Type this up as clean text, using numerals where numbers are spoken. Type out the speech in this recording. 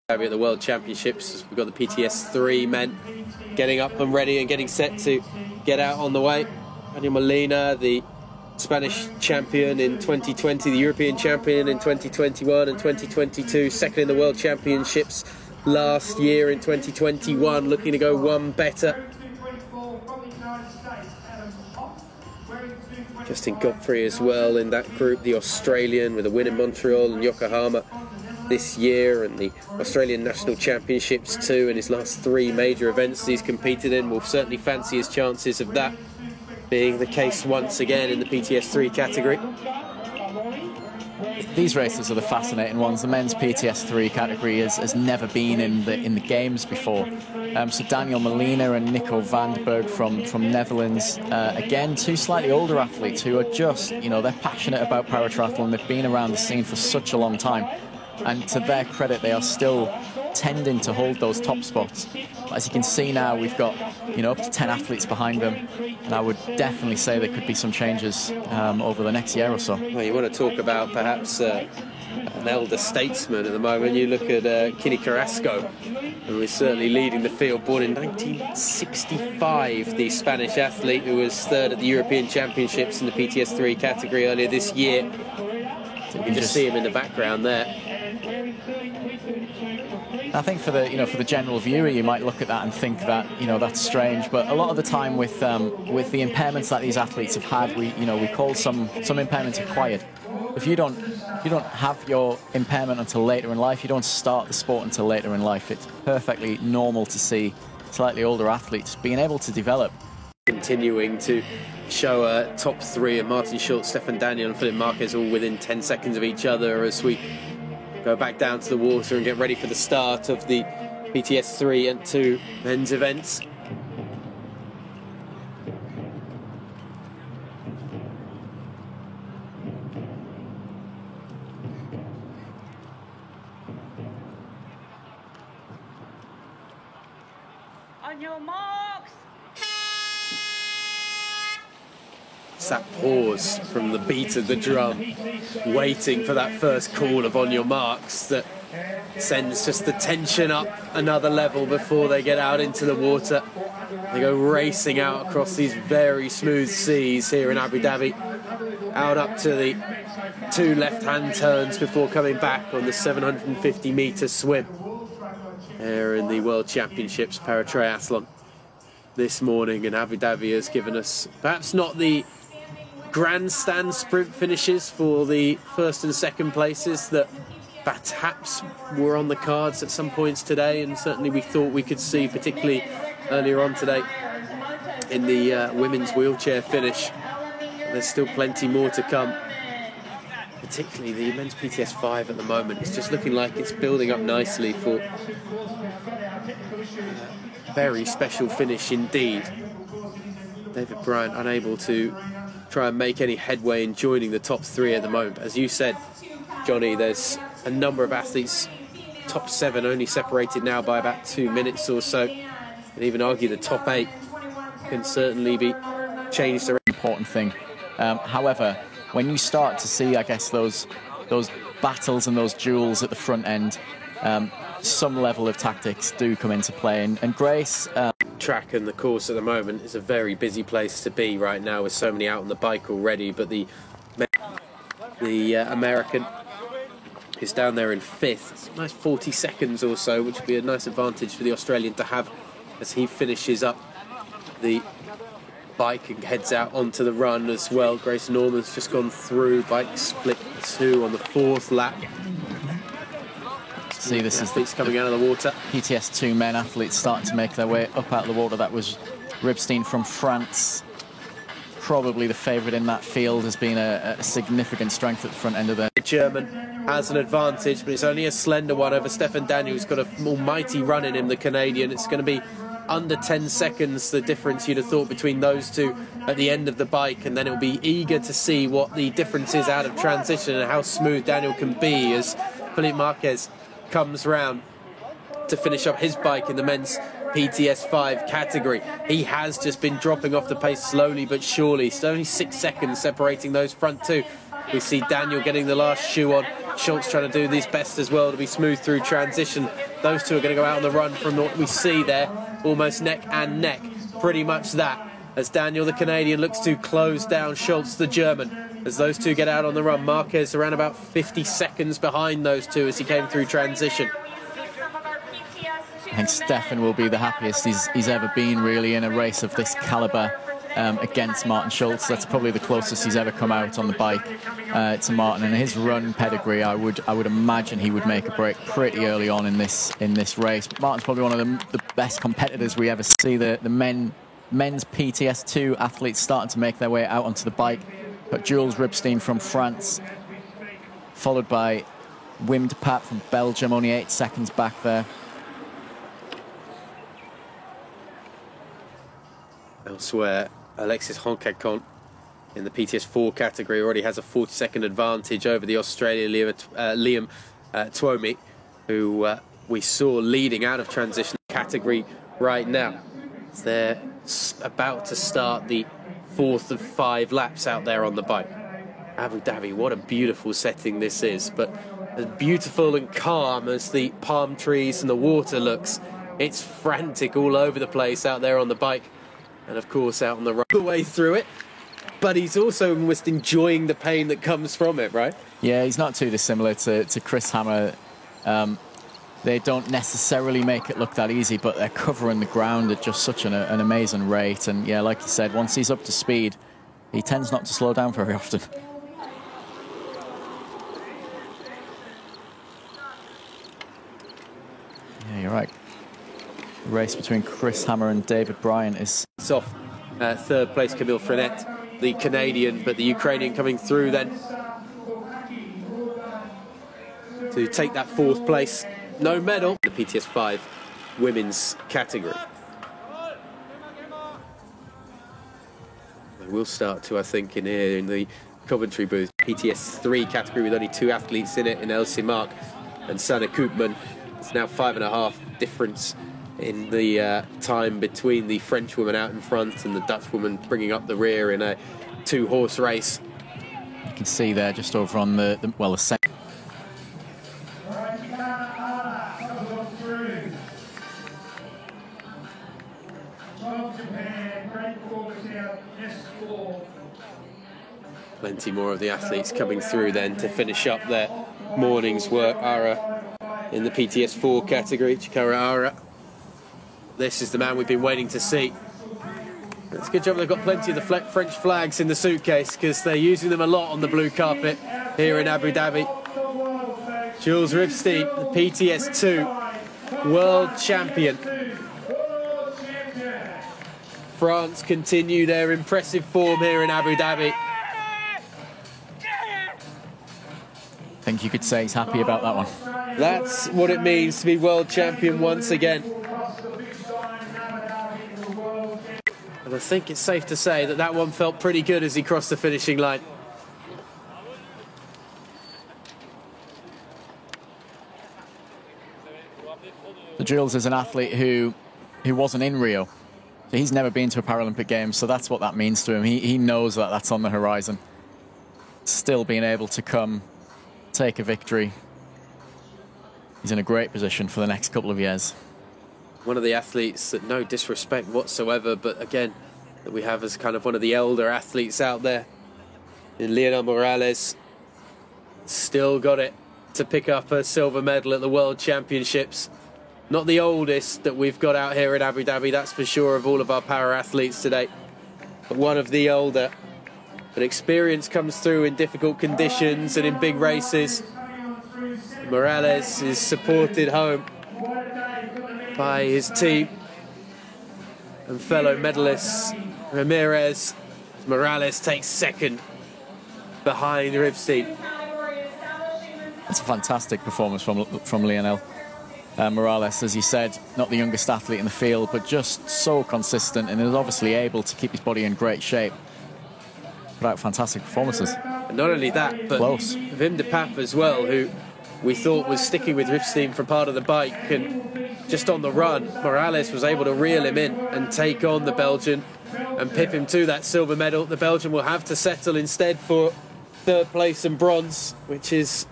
Dhabi at the World Championships. We've got the PTS3 men getting up and ready and getting set to get out on the way. Daniel Molina, the Spanish champion in 2020, the European champion in 2021 and 2022, second in the World Championships last year in 2021, looking to go one better. Justin Godfrey as well in that group, the Australian with a win in Montreal and Yokohama this year, and the Australian National Championships too, in his last 3 major events he's competed in. Will certainly fancy his chances of that being the case once again in the PTS3 category. These races are the fascinating ones. The men's PTS3 category has never been in the games before. So Daniel Molina and Nico van den Berg from Netherlands, again, 2 slightly older athletes who are just, they're passionate about paratriathlon. They've been around the scene for such a long time, and to their credit, they are still tending to hold those top spots. As you can see now, we've got up to 10 athletes behind them, and I would definitely say there could be some changes over the next year or so. Well, you want to talk about perhaps an elder statesman at the moment. You look at Kini Carrasco, who is certainly leading the field, born in 1965, the Spanish athlete who was 3rd at the European Championships in the PTS3 category earlier this year. You can just see him in the background there. I think for the general viewer, you might look at that and think that that's strange. But a lot of the time with the impairments that these athletes have had, we call some impairments acquired. If you don't have your impairment until later in life, you don't start the sport until later in life. It's perfectly normal to see slightly older athletes being able to develop. Continuing to show a top 3, and Martin Schultz, Stefan Daniel and Philip Marquez all within 10 seconds of each other as we go back down to the water and get ready for the start of the PTS3 and 2 men's events. On your marks! It's that pause from the beat of the drum, waiting for that first call of "on your marks," that sends just the tension up another level before they get out into the water. They go racing out across these very smooth seas here in Abu Dhabi, out up to the 2 left-hand turns before coming back on the 750-metre swim. There in the World Championships Paratriathlon this morning, and Abu Dhabi has given us perhaps not the grandstand sprint finishes for the 1st and 2nd places that perhaps were on the cards at some points today, and certainly we thought we could see, particularly earlier on today in the women's wheelchair finish. There's still plenty more to come, particularly the men's PTS5 at the moment. It's just looking like it's building up nicely for a very special finish indeed. David Bryant unable to try and make any headway in joining the top 3 at the moment. As you said, Johnny, there's a number of athletes, top 7 only separated now by about 2 minutes or so, and even argue the top 8 can certainly be changed around. Important thing. However, when you start to see, I guess, those battles and those duels at the front end, some level of tactics do come into play, and Grace... Track and the course at the moment is a very busy place to be right now, with so many out on the bike already, but the American is down there in 5th. It's a nice 40 seconds or so, which would be a nice advantage for the Australian to have as he finishes up the bike and heads out onto the run as well. Grace Norman's just gone through, bike split 2 on the 4th lap. See, this is athletes coming out of the water. PTS2 men athletes starting to make their way up out of the water. That was Ribstein from France, probably the favourite in that field, has been a significant strength at the front end of the... The German has an advantage, but it's only a slender one over Stefan Daniel, who's got a almighty run in him, the Canadian. It's going to be under 10 seconds, the difference you'd have thought between those two at the end of the bike, and then it'll be eager to see what the difference is out of transition and how smooth Daniel can be as Philippe Marquez comes round to finish up his bike in the men's PTS5 category. He has just been dropping off the pace slowly but surely. It's only 6 seconds separating those front 2. We see Daniel getting the last shoe on. Schultz trying to do his best as well to be smooth through transition Those two are going to go out on the run from what we see there, almost neck and neck. Pretty much that, as Daniel, the Canadian, looks to close down Schultz, the German. As those two get out on the run, Marquez around about 50 seconds behind those two as he came through transition. I think Stefan will be the happiest he's ever been, really, in a race of this calibre against Martin Schultz. That's probably the closest he's ever come out on the bike to Martin. And his run pedigree, I would imagine he would make a break pretty early on in this race. But Martin's probably one of the best competitors we ever see. The men's PTS2 athletes starting to make their way out onto the bike. Got Jules Ribstein from France, followed by Wim De Paepe from Belgium, only 8 seconds back there. Elsewhere, Alexis Honkakon in the PTS4 category already has a 40-second advantage over the Australian Liam Twomey, who we saw leading out of transition category right now. They're about to start the 4th of 5 laps out there on the bike. Abu Dhabi, what a beautiful setting this is, but as beautiful and calm as the palm trees and the water looks, it's frantic all over the place out there on the bike. And of course out on the way through it, but he's also almost enjoying the pain that comes from it, right? Yeah, he's not too dissimilar to Chris Hammer. They don't necessarily make it look that easy, but they're covering the ground at just such an amazing rate. And yeah, like you said, once he's up to speed, he tends not to slow down very often. Yeah, you're right. The race between Chris Hammer and David Bryan is off. Third place, Camille Frenette, the Canadian, but the Ukrainian coming through then to take that 4th place. No medal. The PTS5 women's category. We'll start to, I think, in here in the Coventry booth. PTS3 category with only 2 athletes in it, in Elsie Mark and Sanne Koopman. It's now 5.5 difference in the time between the French woman out in front and the Dutch woman bringing up the rear in a 2-horse race. You can see there just over on the second. Plenty more of the athletes coming through then to finish up their morning's work. Ara in the PTS4 category, Chikara Ara. This is the man we've been waiting to see. It's a good job they've got plenty of the French flags in the suitcase, because they're using them a lot on the blue carpet here in Abu Dhabi. Jules Ribstein, the PTS2 world champion. France continue their impressive form here in Abu Dhabi. I think you could say he's happy about that one. That's what it means to be world champion once again. And I think it's safe to say that that one felt pretty good as he crossed the finishing line. So Jules is an athlete who wasn't in Rio. So he's never been to a Paralympic Games, so that's what that means to him. He knows that that's on the horizon. Still being able to come, take a victory. He's in a great position for the next couple of years. One of the athletes that, no disrespect whatsoever, but again, that we have as kind of one of the elder athletes out there, in Lionel Morales, still got it to pick up a silver medal at the World Championships. Not the oldest that we've got out here in Abu Dhabi, that's for sure, of all of our para athletes today, but one of the older. But experience comes through in difficult conditions and in big races. Morales is supported home by his team and fellow medalists. Ramirez, Morales takes second behind Ribstein. It's a fantastic performance from Lionel Morales, as you said, not the youngest athlete in the field, but just so consistent and is obviously able to keep his body in great shape. Put out fantastic performances. And not only that, but close. Wim De Paepe as well, who we thought was sticking with Ribstein for part of the bike, and just on the run, Morales was able to reel him in and take on the Belgian and pip him to that silver medal. The Belgian will have to settle instead for third place and bronze, which is